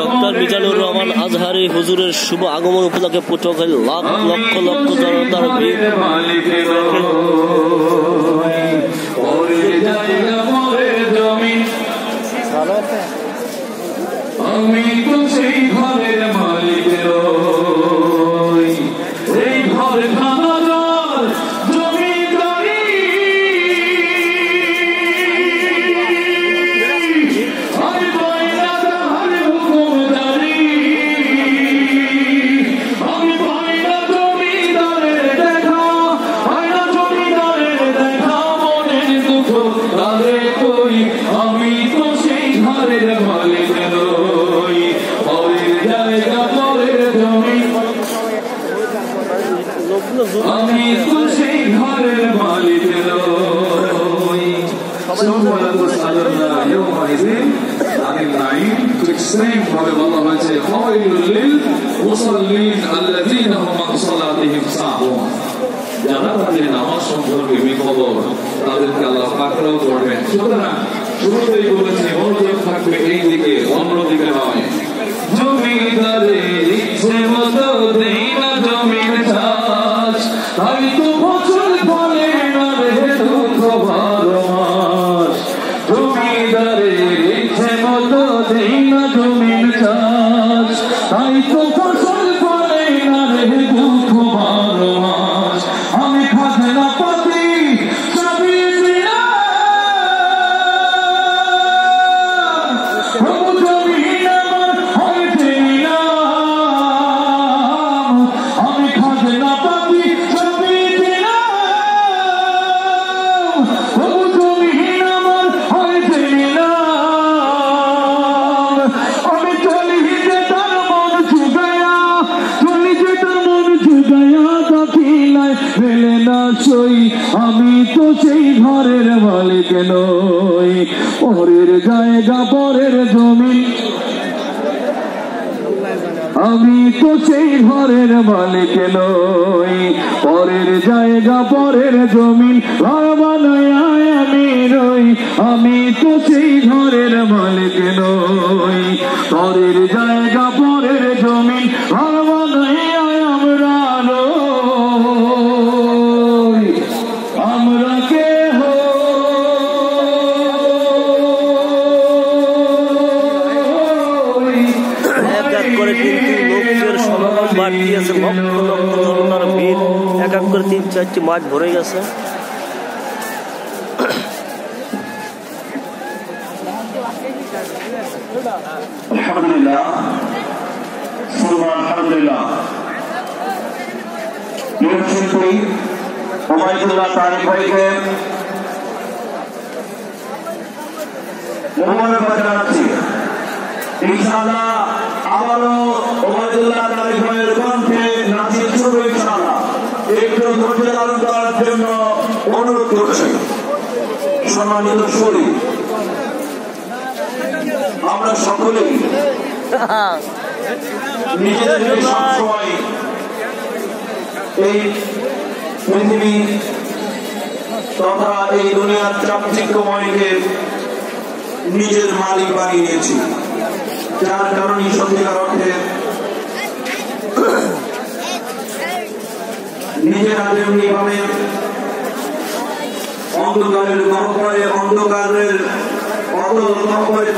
Doctor Mizanur Rahman Azhari হুজুরের শুভ আগমন উপলক্ষে পটুয়াখালী লক্ষ লক্ষ জনতার ভিড়। আমি তো সেই ঘরের মালিক, এই ঘর খানাদার জমিদারি, আমি পাইনা তাহার হুকুমদারি, আমি পাইনা জমিদারের দেখা, পাইনা জমিদারের দেখা, মনের দুঃখ তাদের কই, আমি তো সেই ঘরের মালিক, আমি তো সেই ঘরের মালিক। বলা হয়েছে যারা তাদের নামাজ সম্পর্কে বিখবর, তাদেরকে আল্লাহ পাকড়াও করবেন। সুতরাং শুরুতেই বলেছে মনোযোগ থাকবে এই দিকে, অন্যদিকে নয়। জমিদারের ইচ্ছে মতো দেই না জমির চাষ, তাই তো ফসল ফলে না রে দুঃখ বারো মাস। জমিদারের ইচ্ছে মতো দেই না জমির চাষ, তাই তো ফসল ফলে না রে দুঃখ বারো মাস। আমি খাজনা পাতি সবই দিলাম, প্রভু জমিন আমার হইতে নিলাম। আমি খাজনা পাতি সবই দিলাম, প্রভু জমিন আমার হইতে নিলাম। আমি চলি যে তার মন জুগায়া, চলি যে তার মন জুগায়া, দাখিলায় মেলে না সই, আমি তো সেই ঘরের মালিক নই। পরের জায়গা পরের জমি, আমি তো সেই ঘরের মালিক নই। পরের জায়গা পরের জমিন ঘর বানায় আমি রই, আমি তো সেই ঘরের মালিক নই। পরের জায়গা পরের জমিন ঘর বানায় আমরা রই, আমরা কে করে কিন্তু লোকের সমাগম বাড়তি আছে, লক্ষ লক্ষ জনতার ভিড়। এক এক করে ৩-৪টি মাঠ ভরে গেছে। আলহামদুলিল্লাহ, আলহামদুলিল্লাহ। শিল্পী ওবায়দুল্লাহ তারিক ভাইকে মোবারকবাদ জানাচ্ছি। ইনশাআল্লাহ আবারও ওবায়দুল্লাহ তারিক ভাইয়ের কণ্ঠে নাচের শুরু। ইনশাআল্লাহ একটু ধৈর্য ধারণ করার জন্য অনুরোধ করছি। সম্মানিত সুরী, আমরা সকলেই নিজেদেরকে সবসময় এই পৃথিবী তথা এই দুনিয়ার চাকচিক্যময়কে নিজের মালিক বানিয়ে নিয়েছি, যার কারণে সত্যিকার অর্থে নিজেরা যেমনিভাবে অন্ধকারের গহ্বরে অন্ধকারের অত গহ্বরে